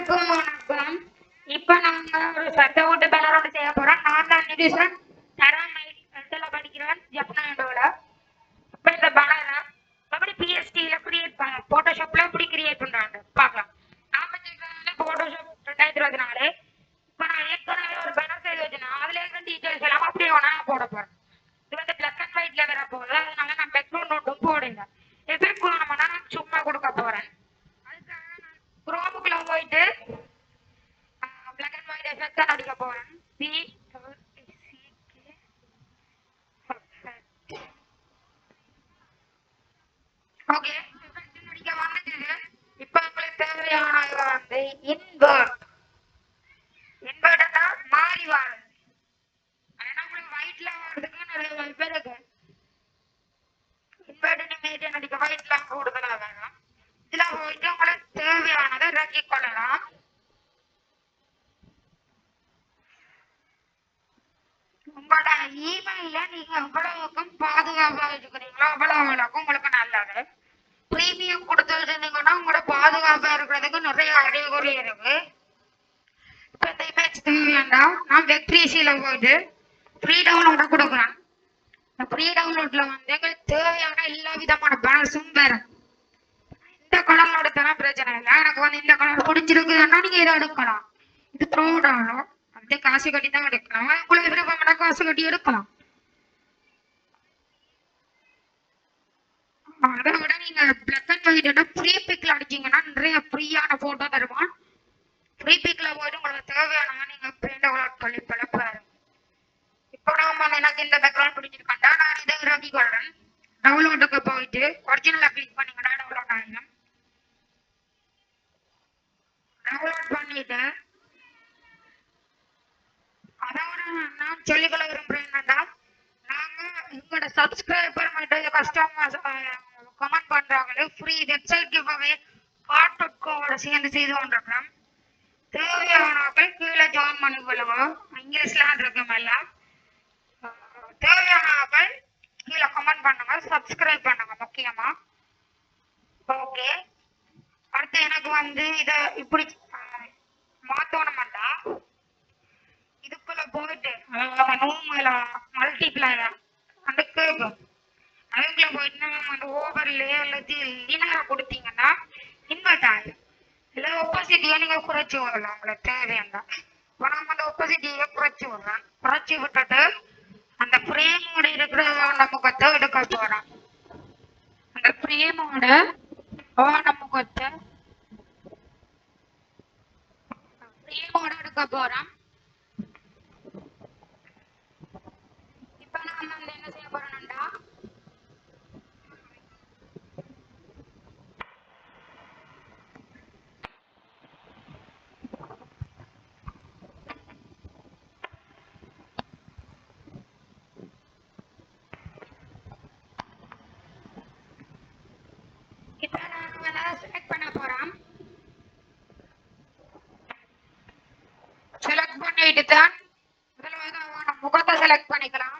எல்லாருக்கும் வணக்கம். இப்ப நாங்க ஒரு சட்ட ஓட்டு பேனரோட செய்ய போறோம். நான் தான் நிதிஷன் தராமை இடத்துல படிக்கிறேன் ஜப்னாண்டோல. இப்ப இந்த பேனரை எப்படி பிஎஸ்டில கிரியேட் பண்ண போட்டோஷாப்ல எப்படி கிரியேட் பண்றாங்க பார்க்கலாம். நாம போட்டோஷாப் 2024. இப்ப நான் ஏற்கனவே ஒரு பேனர் செய்து வச்சிருந்தேன். அதுல இருக்க டீட்டெயில்ஸ் எல்லாம் அப்படியே ஒன்னா போட போறேன். இது வந்து பிளாக் அண்ட் ஒயிட்ல வர போகுது. அதனால நான் பேக்ரவுண்ட் நோட்டும் போடுங்க. எஃபெக்ட் வேணும்னா நான் சும்மா கொடுக்க போறேன். அதுக்காக நான் குரோமுக்குள்ள போயிட்டு black and white effect தான் அடிக்க போறேன். ஓகே, effect அடிக்க வந்துட்டு இப்போ உங்களுக்கு தேவையான வந்து இன்வெர்ட்னா மாறி வரும். ஆனா உங்களுக்கு ஒயிட்ல வரதுக்கு நிறைய வாய்ப்பு இருக்கு. இன்வெர்ட் இமேஜ் அடிக்க ஒயிட்ல கூடுதலா வேணும். இதுல போயிட்டு உங்களுக்கு தேவையானதை இறக்கிக் கொள்ளலாம். உங்களோட இமெயில நீங்க எவ்வளவுக்கும் பாதுகாப்பா வச்சுக்கிறீங்களோ அவ்வளவுக்கும் உங்களுக்கு நல்லது. பிரீமியம் கொடுத்து வச்சிருந்தீங்கன்னா உங்களோட பாதுகாப்பா இருக்கிறதுக்கு நிறைய அறிகுறி இருக்கு. இப்ப இந்த இமேஜ் தேவையாண்டா நான் வெப்ரீசியில போயிட்டு ஃப்ரீ டவுன்லோட கொடுக்குறேன். ஃப்ரீ டவுன்லோட்ல வந்து எங்களுக்கு தேவையான எல்லா விதமான பேனர்ஸும் வரும். இந்த கலரோட தரம் பிரச்சனை இல்லை. எனக்கு வந்து இந்த கலர் பிடிச்சிருக்குதுன்னா நீங்க இதை எடுக்கலாம். இது த்ரோ டவுன்லோட் வந்து காசு கட்டி தான் எடுக்கலாம். உங்களுக்கு விருப்பமான காசு கட்டி எடுக்கலாம். அதை விட நீங்க பிளாக் அண்ட் ஒயிட் ஃப்ரீ பிக்ல அடிச்சீங்கன்னா நிறைய ஃப்ரீயான போட்டோ தருவான். ஃப்ரீ பிக்ல போயிட்டு உங்களுக்கு தேவையான நீங்க பிரிண்ட் டவுன்லோட் பண்ணி பழப்பாரு. இப்போ நாம எனக்கு இந்த பேக்ரவுண்ட் பிடிச்சிருக்காண்டா நான் இதை இறக்கி கொள்றேன். டவுன்லோடுக்கு போயிட்டு ஒரிஜினலா கிளிக் பண்ணீங்கன்னா டவுன்லோட் ஆகிடும். டவுன்லோட் பண்ணிட்டு அதோட நான் சொல்லிக்கொள்ள விரும்புறேன் என்னன்னா நாங்க எங்களோட சப்ஸ்கிரைபர் மற்றும் கஸ்டமர்ஸ் கமெண்ட் பண்றாங்களே ஃப்ரீ வெப்சைட் கிவ்அவே கார்ட்.com சேர்ந்து செய்து கொண்டிருக்கிறோம். தேவையானவர்கள் கீழே ஜாயின் பண்ணி கொள்ளுவோம். இங்கிலீஷ்ல இருக்கும் எல்லாம். தேவையானவர்கள் கீழே கமெண்ட் பண்ணுங்க, சப்ஸ்கிரைப் பண்ணுங்க முக்கியமா. ஓகே, அடுத்து எனக்கு வந்து இதை இப்படி மாத்தணும்டா இதுக்குள்ள போயிட்டு மல்டிப்ளேயர் அந்த கேட்கும். அதுக்குள்ள போயிட்டு அந்த ஓவர்லயே அல்லது லீனரா கொடுத்தீங்கன்னா இன்வெர்ட் ஆகும். இல்லை ஒப்போசிட்டியை நீங்க குறைச்சி விடலாம் உங்களுக்கு தேவையான. இப்போ நம்ம அந்த ஒப்போசிட்டியை குறைச்சி விடுறோம். குறைச்சி விட்டுட்டு அந்த ஃப்ரேமோட இருக்கிற முகத்தை எடுக்க போறோம். அந்த ஃப்ரேமோட முகத்தை ஃப்ரேமோட எடுக்க போறோம். இப்ப நம்ம வந்து என்ன செய்ய போறோம்டா இப்ப நாங்க செலக்ட் பண்ண போறோம். செலக்ட் பண்ணிட்டு தான் முகத்தை செலக்ட் பண்ணிக்கலாம்.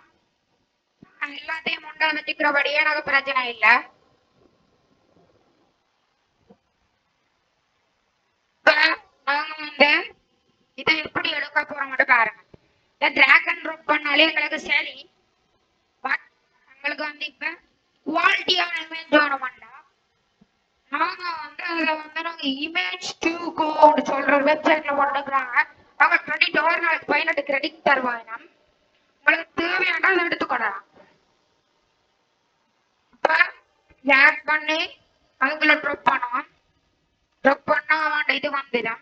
எல்லாத்தையும் முண்டை வச்சுக்கிறபடியே எனக்கு பிரச்சனை இல்லை. நாங்க வந்து இதை எப்படி எடுக்க போறோம்னு பாருங்க. இதை டிராக் அண்ட் ட்ராப் பண்ணாலே எங்களுக்கு சரி. பட் எங்களுக்கு வந்து இப்ப குவாலிட்டியான இமேஜ் வேணும்டா நாங்க வந்து அதுல வந்து நாங்க image2go சொல்ற வெப்சைட்ல போட்டுக்கிறாங்க. அவங்க $20 பதினெட்டு கிரெடிட் தருவாங்க. உங்களுக்கு தேவையான அதை எடுத்துக்கொள்ளலாம். இப்ப ஆட் பண்ணி அதுக்குள்ள ட்ராப் பண்ணுவோம். ட்ராப் பண்ணா இது வந்துடும்.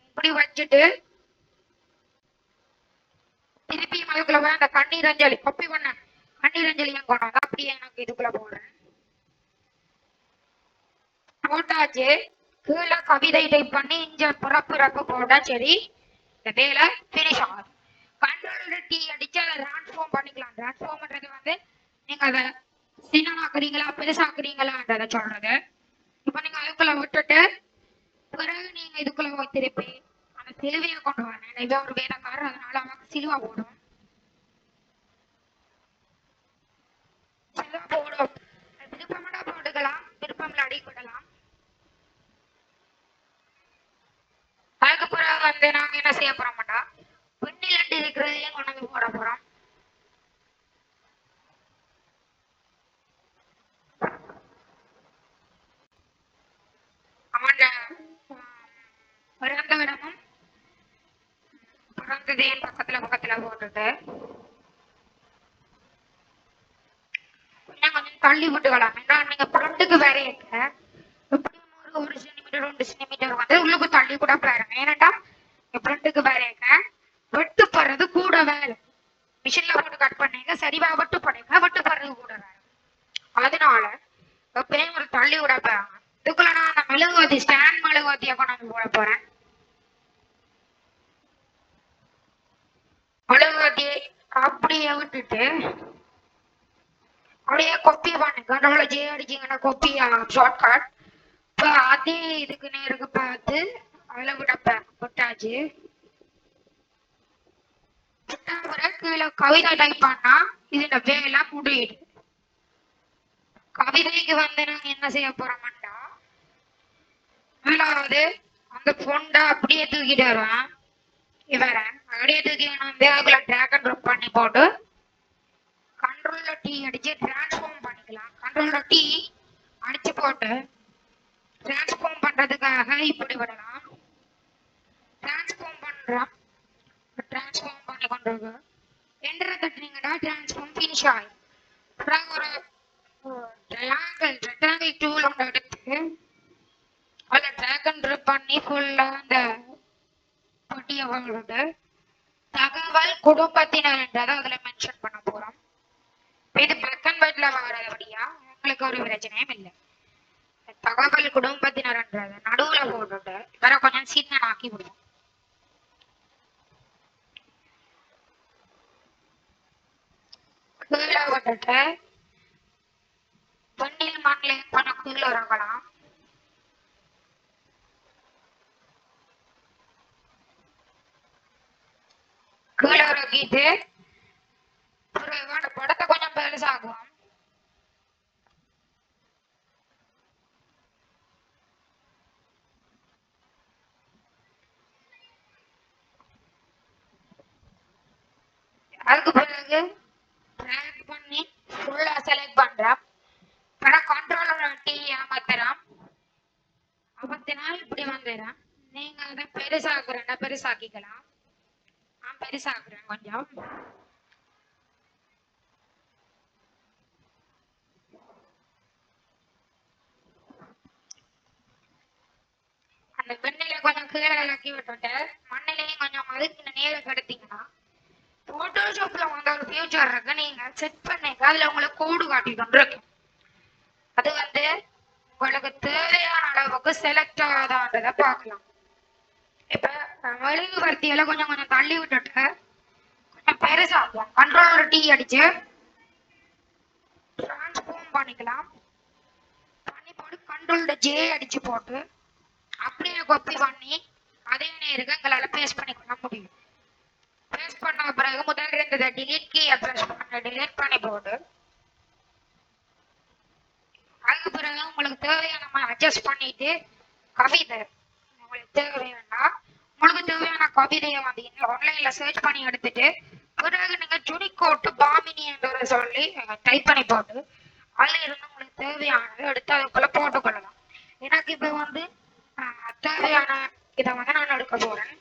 இப்படி வச்சுட்டு திருப்பியும் அதுக்குள்ள போய் அந்த கண்ணீர் அஞ்சலி காப்பி பண்ண கண்ணீர் அஞ்சலியும் கொண்டு வந்து அப்படியே எனக்கு இதுக்குள்ள போடுறேன். போட்டாச்சு. கீழே கவிதை டைப் பண்ணி இங்க பிறப்பு போட்டா சரி. இந்த வேலை பினிஷ் ஆகுது. கண்ட்ரோல் T அடிச்சு அதை டிரான்ஸ்ஃபார்ம் பண்ணிக்கலாம். டிரான்ஸ்ஃபார்ம் பண்றது வந்து நீங்க அதை சின்னமாக்குறீங்களா பெருசாக்குறீங்களான்றத சொல்றது. இப்ப நீங்க அதுக்குள்ள விட்டுட்டு பிறகு நீங்க இதுக்குள்ள திருப்பி அந்த சிலுவையை கொண்டு வரேன். இதை ஒரு வேலைக்காரர் அதனால அவனுக்கு சிலுவா போடும். சிலுவா போடும். விருப்பம்னா போட்டுக்கலாம், விருப்பம் அடிக்கிடலாம். வந்து நாங்க என்ன செய்ய போறோம்டா பெண்ணில் இருக்கிறதையும் கொண்டு வந்து போட போறோம். அவன் பிறந்த இடமும் பிறந்ததையும் பக்கத்துல போட்டுட்டு கொஞ்சம் தள்ளி விட்டுக்கலாம். ஏன்னா நீங்க ஃப்ரண்ட்டுக்கு வரையக்க எப்படியும் ஒரு சென்டிமீட்டர் 2 சென்டிமீட்டர் வந்து உள்ளுக்கு தள்ளி கூட பாருங்க. ஏன்னாட்டா ஃப்ரண்ட்டுக்கு வரையக்க வெட்டு போடுறது கூட வேலை. மிஷின்ல போட்டு கட் பண்ணீங்க சரிவா வெட்டு போடுங்க, வெட்டு போடுறது கூட வேலை. அதனால எப்பயும் ஒரு தள்ளி விட போறாங்க. இதுக்குள்ள நான் அந்த மெழுகுவத்தி ஸ்டாண்ட் மெழுகுவத்தியை கொண்டாந்து போட போறேன். மெழுகுவத்தியை அப்படியே விட்டுட்டு அப்படியே கொப்பி பண்ணுங்க. நம்மள ஜே அடிச்சிங்கன்னா கொப்பி ஷார்ட்கட். இப்போ அதே இதுக்கு நேருக்கு பார்த்து அதில் விட்டாச்சு. விட்டா பிறகு கீழே கவிதை டைப் பண்ணா இதுல வேலை முடியுது. கவிதைக்கு வந்து நாங்க என்ன செய்ய போறோம்டா முதலாவது அந்த பொண்டை அப்படியே தூக்கிட்டு வருவேன். இவர அப்படியே தூக்கி வந்து அதுக்குள்ள டிராக் அண்ட் ட்ராப் பண்ணி போட்டு கண்ட்ரோல்ல டி அடிச்சு டிரான்ஸ்ஃபார்ம் பண்ணிக்கலாம். கண்ட்ரோல்ல டி அடிச்சு போட்டு டிரான்ஸ்ஃபார்ம் பண்றதுக்காக இப்படி விடலாம். டிரான்ஸ்ஃபார்ம் பண்றோம். டிரான்ஸ்ஃபார்ம் பண்ணி கொண்டிருக்கு. என்டரை தட்டினீங்கன்னா டிரான்ஸ்ஃபார்ம் ஃபினிஷ் ஆகும். அப்புறம் ஒரு ரெக்டாங்கிள் டூல் ஒன்று எடுத்து அதில் டிராக் அண்ட் ட்ராப் பண்ணி ஃபுல்லா அந்த பொட்டியை வாங்கிட்டு தகவல் குடும்பத்தினர் என்றதை அதுல மென்ஷன் பண்ண போறோம். இது பிளாக் அண்ட் ஒயிட்ல வர்றபடியா உங்களுக்கு ஒரு பிரச்சனையும் இல்லை. தகவல் குடும்பத்தினர் என்றதை நடுவுல போட்டுட்டு வேற கொஞ்சம் சீக்கிரம் ஆக்கி விடுவோம். கீழே விட்டுட்டு பெண்ணில் மண்ணில் கொஞ்சம் கீழே இறங்கலாம். கீழே இறக்கிட்டு படத்தை கொஞ்சம் பெருசாகும். அதுக்கு பிறகு டிராக் பண்ணி ஃபுல்லா செலக்ட் பண்றோம். அப்புறம் கண்ட்ரோலர் டி அமர்த்துறோம். அமர்த்தினா இப்படி வந்துடும். நீங்க அதை பெருசாக்குறேன்னா பெருசாக்கிக்கலாம். நான் பெருசாக்குறேன் கொஞ்சம். அந்த பெண்ணில கொஞ்சம் கீழே இறக்கி விட்டுட்டு மண்ணிலையும் கொஞ்சம் அதுக்கு நேரம் கிடைத்தீங்கன்னா போட்டோஷாப்ல வந்து ஒரு ஃபியூச்சர் இருக்கு. நீங்க செட் பண்ணிக்க அதுல உங்களுக்கு கோடு காட்டி கொண்டிருக்கு. அது வந்து உங்களுக்கு தேவையான அளவுக்கு செலக்ட் ஆகாதான்றதை பார்க்கலாம். இப்ப மெழுகுவர்த்தியில கொஞ்சம் கொஞ்சம் தள்ளி விட்டுட்டு கொஞ்சம் பெருசாகும். கண்ட்ரோலர் டி அடிச்சு டிரான்ஸ்ஃபார்ம் பண்ணிக்கலாம். பண்ணி போட்டு கண்ட்ரோல்ட ஜே அடிச்சு போட்டு அப்படியே காப்பி பண்ணி அதே நேருக்கு எங்களால பேஸ்ட் பண்ணி கொள்ள முடியும். பேஸ்ட் பண்ண பிறகு முதல் இருந்ததை டிலீட் கீயை பிரஸ் பண்ண டிலீட் பண்ணி போட்டு அதுக்கு பிறகு உங்களுக்கு தேவையான அட்ஜஸ்ட் பண்ணிட்டு கவிதை உங்களுக்கு தேவைன்னா உங்களுக்கு தேவையான கவிதையை வந்து ஆன்லைன்ல சர்ச் பண்ணி எடுத்துட்டு பிறகு நீங்க ஜுனிகோட் பாமினி என்ற சொல்லி டைப் பண்ணி போட்டு அதுல இருந்து உங்களுக்கு தேவையானதை எடுத்து அதுக்குள்ள போட்டுக்கொள்ளலாம். எனக்கு இப்ப வந்து தேவையான இதை வந்து நான் எடுக்க போறேன்.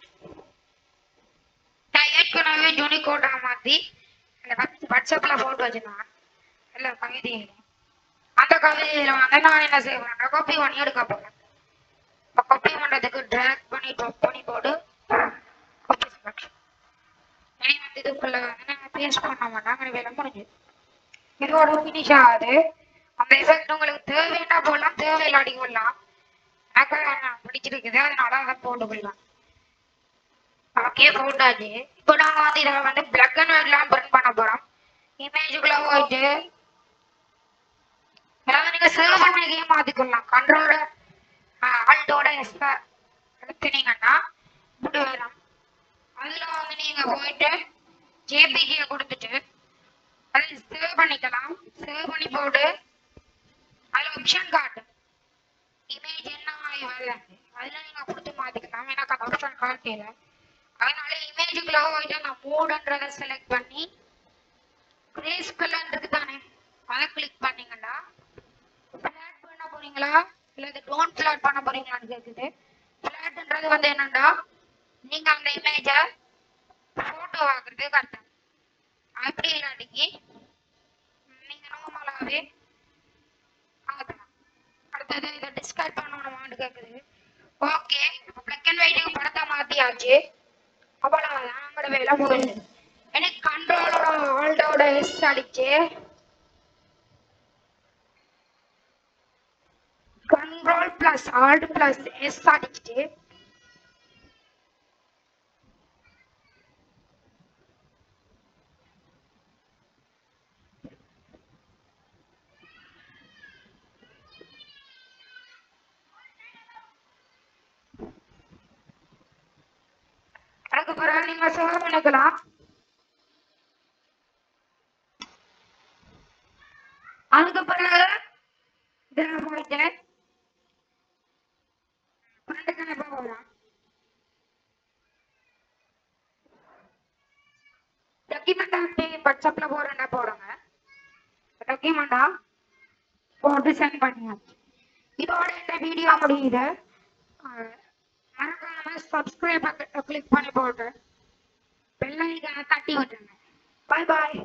நான் ஏற்கனவே ஜுனிகோட்டா மாத்தி வாட்ஸ்அப்ல போட்டு வச்சுருவேன் இல்ல கவிதையில. அந்த கவிதையில வந்து நான் என்ன செய்வேன் காப்பி பண்ணி எடுக்க போறேன். காப்பி பண்றதுக்கு டிராக் பண்ணி ட்ராப் பண்ணி போட்டு காப்பி செலக்ஷன் இனி வந்து இதுக்குள்ள வந்து நாங்கள் பேஸ்ட் பண்ண மாட்டோம். வேலை முடிஞ்சு இதோட ஃபினிஷ் ஆகுது. அந்த எஃபெக்ட் உங்களுக்கு தேவைன்னா போடலாம், தேவையில்லாடி போடலாம். எனக்கு பிடிச்சிருக்குது அதனால அதை போட்டு போடலாம். ஓகே போட்டாச்சு. இப்போ நாங்கள் வந்து இதை வந்து பிளாக் அண்ட் ஒயிட்லாம் பிரிண்ட் பண்ண போறோம். இமேஜுக்குள்ள போயிட்டு அதாவது நீங்க சேவ் பண்ணதையே மாத்திக்கலாம். கண்ட்ரோல ஆல்டோட எஸ்ப எடுத்துனீங்கன்னா இப்படி வரும். அதுல வந்து நீங்க போயிட்டு ஜேபிஜியை கொடுத்துட்டு அதை சேவ் பண்ணிக்கலாம். சேவ் பண்ணி போட்டு அதுல ஆப்ஷன் காட்டு இமேஜ் என்ன வரல அதுல நீங்க கொடுத்து மாத்திக்கலாம். எனக்கு அந்த ஆப்ஷன் காட்டல. அதனால இமேஜுக்குள்ள போயிட்டு நான் மூடுன்றதை செலக்ட் பண்ணி கிரேஸ் கலர் இருக்கு தானே அதை கிளிக் பண்ணீங்கன்னா ஃபிளாட் பண்ண போறீங்களா இல்ல இது டோன்ட் ஃபிளாட் பண்ண போறீங்களான்னு கேக்குது. ஃபிளாட்ன்றது வந்து என்னன்னா நீங்க அந்த இமேஜை போட்டோ ஆகுறது கரெக்டா அப்படி இல்லாட்டிக்கு நீங்க நார்மலாவே ஆகலாம். அடுத்தது இதை டிஸ்கார்ட் பண்ணணுமான்னு கேக்குது. ஓகே இப்போ பிளாக் அண்ட் ஒயிட்டுக்கு படத்தை மாத்தியாச்சு. அவ்வளவுதான் நம்மளோட வேலை முடிஞ்சது. எனக்கு கண்ட்ரோலோட ஆல்டோட எஸ் அடிச்சு control plus alt plus S அடிச்சுட்டு அதுக்கு பிறகு நீங்க சேவ் பண்ணிக்கலாம். அதுக்கு பிறகு இதில் போயிட்டு ஃப்ரெண்டுக்கு போகலாம். டாக்குமெண்டா வாட்ஸ்அப்ல போறேன்னா போடுங்க. டாக்குமெண்டா போட்டு சென்ட் பண்ணியாச்சு. இதோட இந்த வீடியோ முடியுது. மறக்காம சப்ஸ்கிரைப் கிளிக் பண்ணி போட்டு பெல் ஐகானை தட்டி விட்டுருங்க. பாய் பாய்.